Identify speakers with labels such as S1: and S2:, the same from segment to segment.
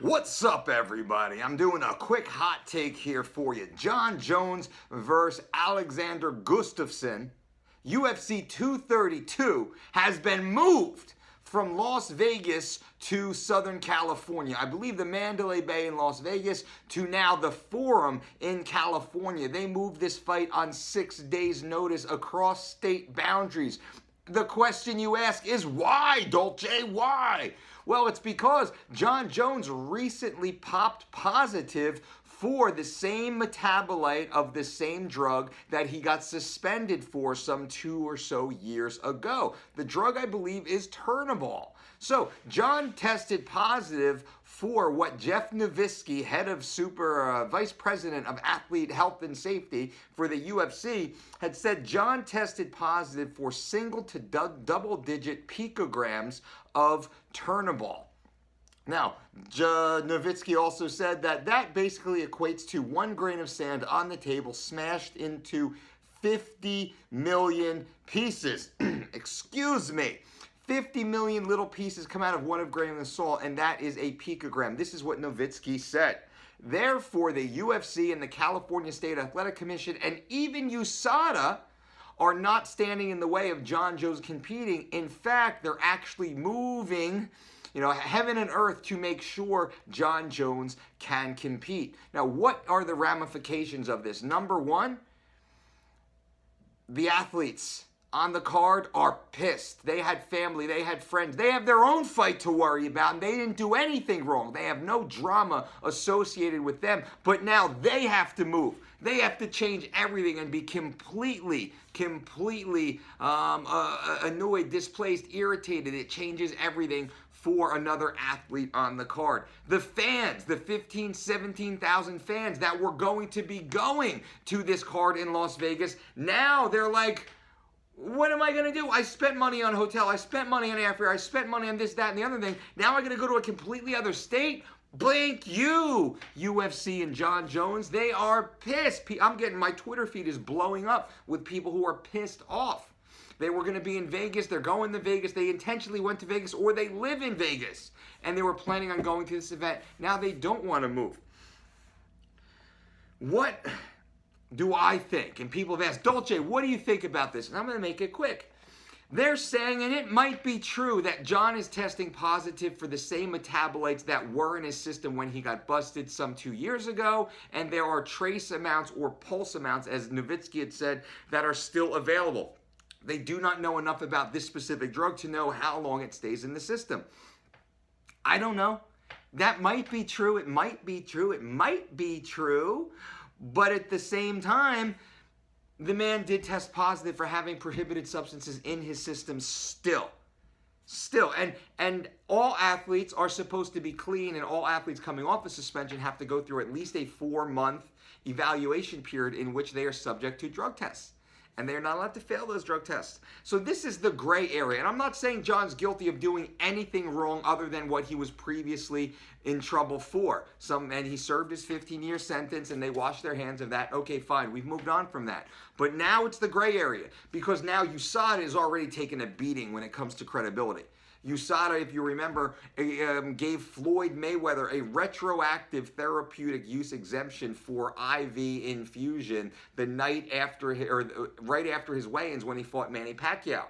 S1: What's up, everybody? I'm doing a quick hot take here for you. Jon Jones versus Alexander Gustafsson. UFC 232 has been moved from Las Vegas to Southern California. I believe the Mandalay Bay in Las Vegas to now the Forum in California. They moved this fight on 6 days' notice across state boundaries. The question you ask is why, Dolce? Why? Well, it's because Jon Jones recently popped positive for the same metabolite of the same drug that he got suspended for some 2 or so years ago. The drug, I believe, is Turnbull. So Jon tested positive for what Jeff Novitzky, head of vice president of athlete health and safety for the UFC, had said Jon tested positive for single to double-digit picograms of Turnbull. Now, Novitzky also said that basically equates to 1 grain of sand on the table smashed into 50 million pieces. Excuse me. 50 million little pieces come out of 1 grain of salt, and that is a picogram. This is what Novitzky said. Therefore, the UFC and the California State Athletic Commission and even USADA are not standing in the way of Jon Jones competing. In fact, they're actually moving heaven and earth to make sure Jon Jones can compete. Now, what are the ramifications of this? Number one, the athletes on the card are pissed. They had family, they had friends, they have their own fight to worry about, and they didn't do anything wrong. They have no drama associated with them, but now they have to move. They have to change everything and be completely annoyed, displaced, irritated. It changes everything for another athlete on the card. The fans, the 15, 17,000 fans that were going to be going to this card in Las Vegas, now they're like, what am I going to do? I spent money on hotel. I spent money on airfare. I spent money on this, that, and the other thing. Now I'm going to go to a completely other state? Blank you, UFC and Jon Jones. They are pissed. My Twitter feed is blowing up with people who are pissed off. They were going to be in Vegas. They're going to Vegas. They intentionally went to Vegas, or they live in Vegas, and they were planning on going to this event. Now they don't want to move. What do I think? And people have asked, Dolce, what do you think about this? And I'm going to make it quick. They're saying, and it might be true, that Jon is testing positive for the same metabolites that were in his system when he got busted some 2 years ago, and there are trace amounts or pulse amounts, as Novitzky had said, that are still available. They do not know enough about this specific drug to know how long it stays in the system. I don't know. That might be true. It might be true. It might be true. But at the same time, the man did test positive for having prohibited substances in his system still. And all athletes are supposed to be clean, and all athletes coming off the suspension have to go through at least a 4-month evaluation period in which they are subject to drug tests. And they're not allowed to fail those drug tests. So this is the gray area. And I'm not saying Jon's guilty of doing anything wrong other than what he was previously in trouble for. And he served his 15-year sentence, and they washed their hands of that. Okay, fine. We've moved on from that. But now it's the gray area, because now USADA has already taken a beating when it comes to credibility. USADA, if you remember, gave Floyd Mayweather a retroactive therapeutic use exemption for IV infusion the night after, or right after his weigh-ins when he fought Manny Pacquiao.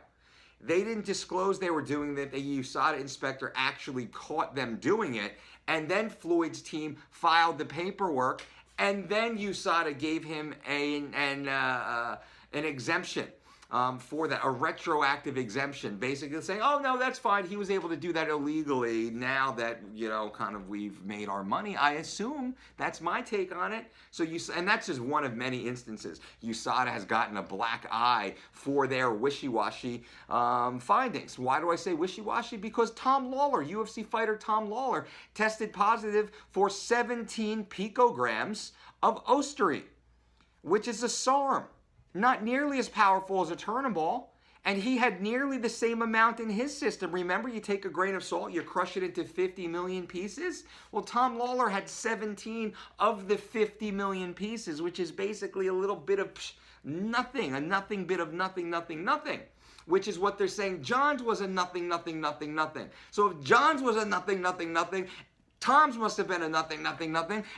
S1: They didn't disclose they were doing that. The USADA inspector actually caught them doing it, and then Floyd's team filed the paperwork, and then USADA gave him an exemption. For that, a retroactive exemption, basically saying, oh, no, that's fine. He was able to do that illegally now that, kind of we've made our money. I assume that's my take on it. And that's just one of many instances. USADA has gotten a black eye for their wishy-washy findings. Why do I say wishy-washy? Because Tom Lawler, UFC fighter Tom Lawler, tested positive for 17 picograms of Osterine, which is a SARM. Not nearly as powerful as a Turnbull, and he had nearly the same amount in his system. Remember, you take a grain of salt, you crush it into 50 million pieces? Well, Tom Lawler had 17 of the 50 million pieces, which is basically a little bit of nothing, a nothing bit of nothing, which is what they're saying. Jon's was a nothing. So if Jon's was a nothing, Tom's must have been a nothing,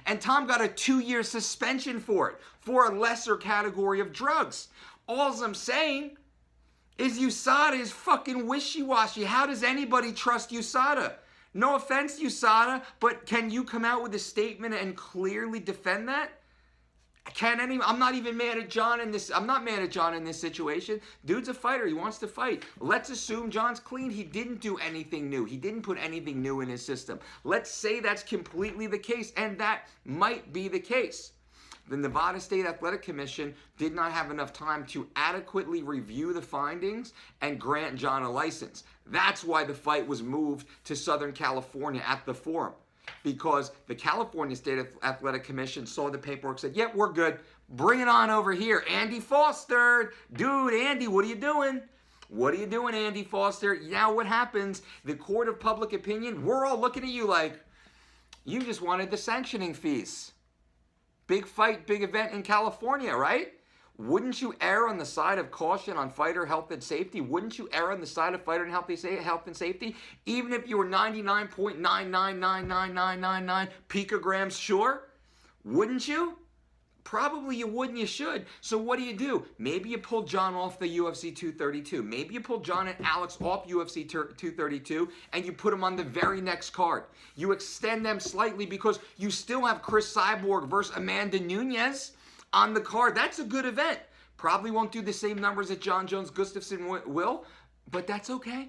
S1: and Tom got a 2-year suspension for it, for a lesser category of drugs. All I'm saying is USADA is fucking wishy-washy. How does anybody trust USADA? No offense, USADA, but can you come out with a statement and clearly defend that? I'm not even mad at John in this. I'm not mad at John in this situation. Dude's a fighter. He wants to fight. Let's assume John's clean. He didn't do anything new. He didn't put anything new in his system. Let's say that's completely the case, and that might be the case. The Nevada State Athletic Commission did not have enough time to adequately review the findings and grant John a license. That's why the fight was moved to Southern California at the forum. Because the California State Athletic Commission saw the paperwork, said, yep, we're good. Bring it on over here. Andy Foster. Dude, Andy, what are you doing? What are you doing, Andy Foster? Now what happens? The court of public opinion, we're all looking at you like, you just wanted the sanctioning fees. Big fight, big event in California, right? Wouldn't you err on the side of caution on fighter health and safety? Wouldn't you err on the side of fighter and health and safety? Even if you were 99.999999 picograms sure? Wouldn't you? Probably you would and you should. So what do? Maybe you pull John off the UFC 232. Maybe you pull John and Alex off UFC 232 and you put them on the very next card. You extend them slightly because you still have Chris Cyborg versus Amanda Nunes on the card. That's a good event. Probably won't do the same numbers that John Jones Gustafson will, but that's okay.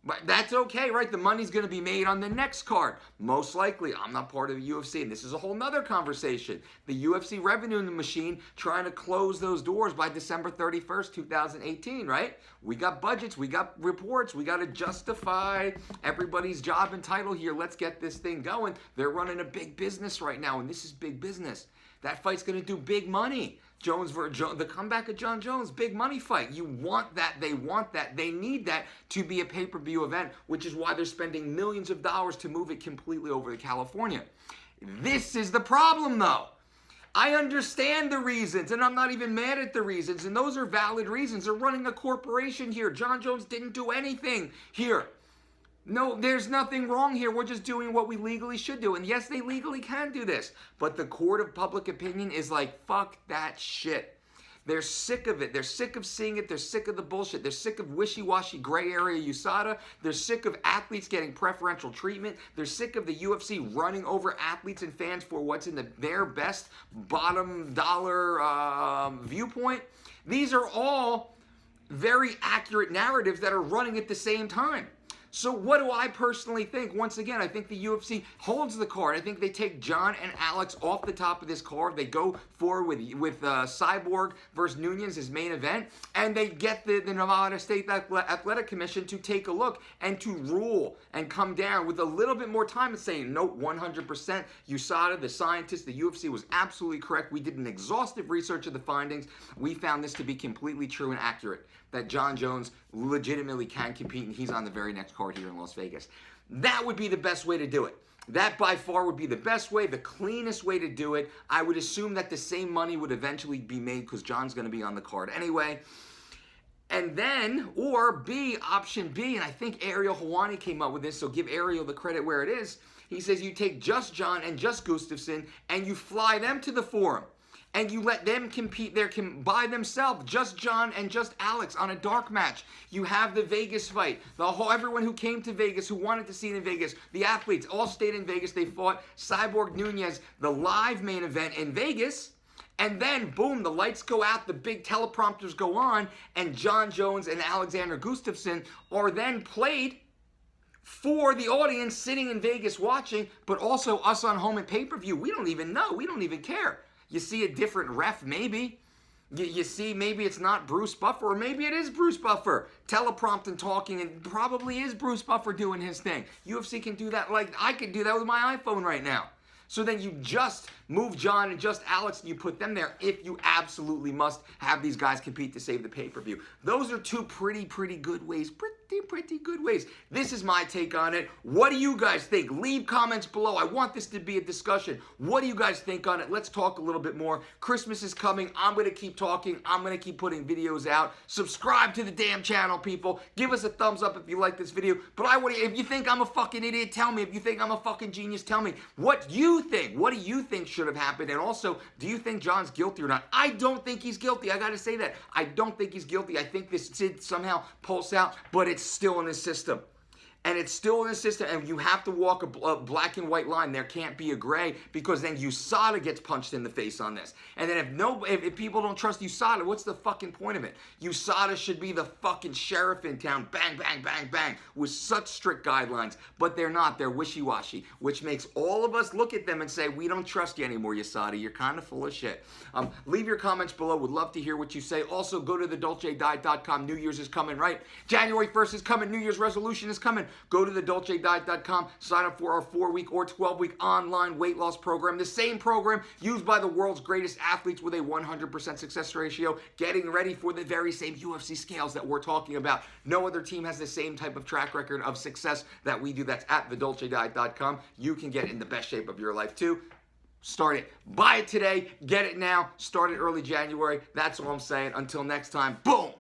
S1: But that's okay, right? The money's going to be made on the next card. Most likely, I'm not part of the UFC, and this is a whole nother conversation. The UFC revenue machine trying to close those doors by December 31st, 2018, right? We got budgets, we got reports, we got to justify everybody's job and title here. Let's get this thing going. They're running a big business right now, and this is big business. That fight's going to do big money. The comeback of John Jones, big money fight. You want that. They want that. They need that to be a pay-per-view event, which is why they're spending millions of dollars to move it completely over to California. This is the problem, though. I understand the reasons, and I'm not even mad at the reasons, and those are valid reasons. They're running a corporation here. John Jones didn't do anything here. No, there's nothing wrong here. We're just doing what we legally should do. And yes, they legally can do this. But the court of public opinion is like, fuck that shit. They're sick of it. They're sick of seeing it. They're sick of the bullshit. They're sick of wishy-washy gray area USADA. They're sick of athletes getting preferential treatment. They're sick of the UFC running over athletes and fans for what's in their best bottom dollar viewpoint. These are all very accurate narratives that are running at the same time. So what do I personally think? Once again, I think the UFC holds the card. I think they take John and Alex off the top of this card. They go forward with Cyborg versus Nunes as main event, and they get the Nevada State Athletic Commission to take a look and to rule and come down with a little bit more time and saying, no, 100%, USADA, the scientists, the UFC was absolutely correct. We did an exhaustive research of the findings. We found this to be completely true and accurate, that John Jones legitimately can compete, and he's on the very next card here in Las Vegas. That would be the best way to do it. That by far would be the best way, the cleanest way to do it. I would assume that the same money would eventually be made because John's going to be on the card anyway. And then, or B, option B, and I think Ariel Helwani came up with this, so give Ariel the credit where it is. He says you take just John and just Gustafson and you fly them to the forum. And you let them compete there by themselves, just John and just Alex on a dark match. You have the Vegas fight. Everyone who came to Vegas, who wanted to see it in Vegas, the athletes all stayed in Vegas. They fought Cyborg Nunes, the live main event in Vegas. And then, boom, the lights go out, the big teleprompters go on, and John Jones and Alexander Gustafsson are then played for the audience sitting in Vegas watching, but also us on home and pay-per-view. We don't even know. We don't even care. You see a different ref, maybe. You see maybe it's not Bruce Buffer, or maybe it is Bruce Buffer teleprompting, talking, and probably is Bruce Buffer doing his thing. UFC can do that like I could do that with my iPhone right now. So then you just move John and just Alex and you put them there if you absolutely must have these guys compete to save the pay-per-view. Those are two pretty good ways, pretty pretty good ways. This is my take on it. What do you guys think? Leave comments below. I want this to be a discussion. What do you guys think on it? Let's talk a little bit more. Christmas is coming. I'm going to keep talking. I'm going to keep putting videos out. Subscribe to the damn channel, people. Give us a thumbs up if you like this video. But if you think I'm a fucking idiot, tell me. If you think I'm a fucking genius, tell me. What you think? What do you think should have happened? And also, do you think John's guilty or not? I don't think he's guilty. I got to say that. I don't think he's guilty. I think this did somehow pulse out, but it's still in his system. And it's still in the system, and you have to walk a black and white line. There can't be a gray, because then USADA gets punched in the face on this. And then if people don't trust USADA, what's the fucking point of it? USADA should be the fucking sheriff in town, bang, bang, bang, bang, with such strict guidelines. But they're not. They're wishy-washy, which makes all of us look at them and say, we don't trust you anymore, USADA. You're kind of full of shit. Leave your comments below. Would love to hear what you say. Also, go to thedolcediet.com. New Year's is coming, right? January 1st is coming. New Year's resolution is coming. Go to thedolcediet.com, sign up for our 4-week or 12-week online weight loss program. The same program used by the world's greatest athletes with a 100% success ratio, getting ready for the very same UFC scales that we're talking about. No other team has the same type of track record of success that we do. That's at thedolcediet.com. You can get in the best shape of your life too. Start it. Buy it today. Get it now. Start it early January. That's all I'm saying. Until next time, boom.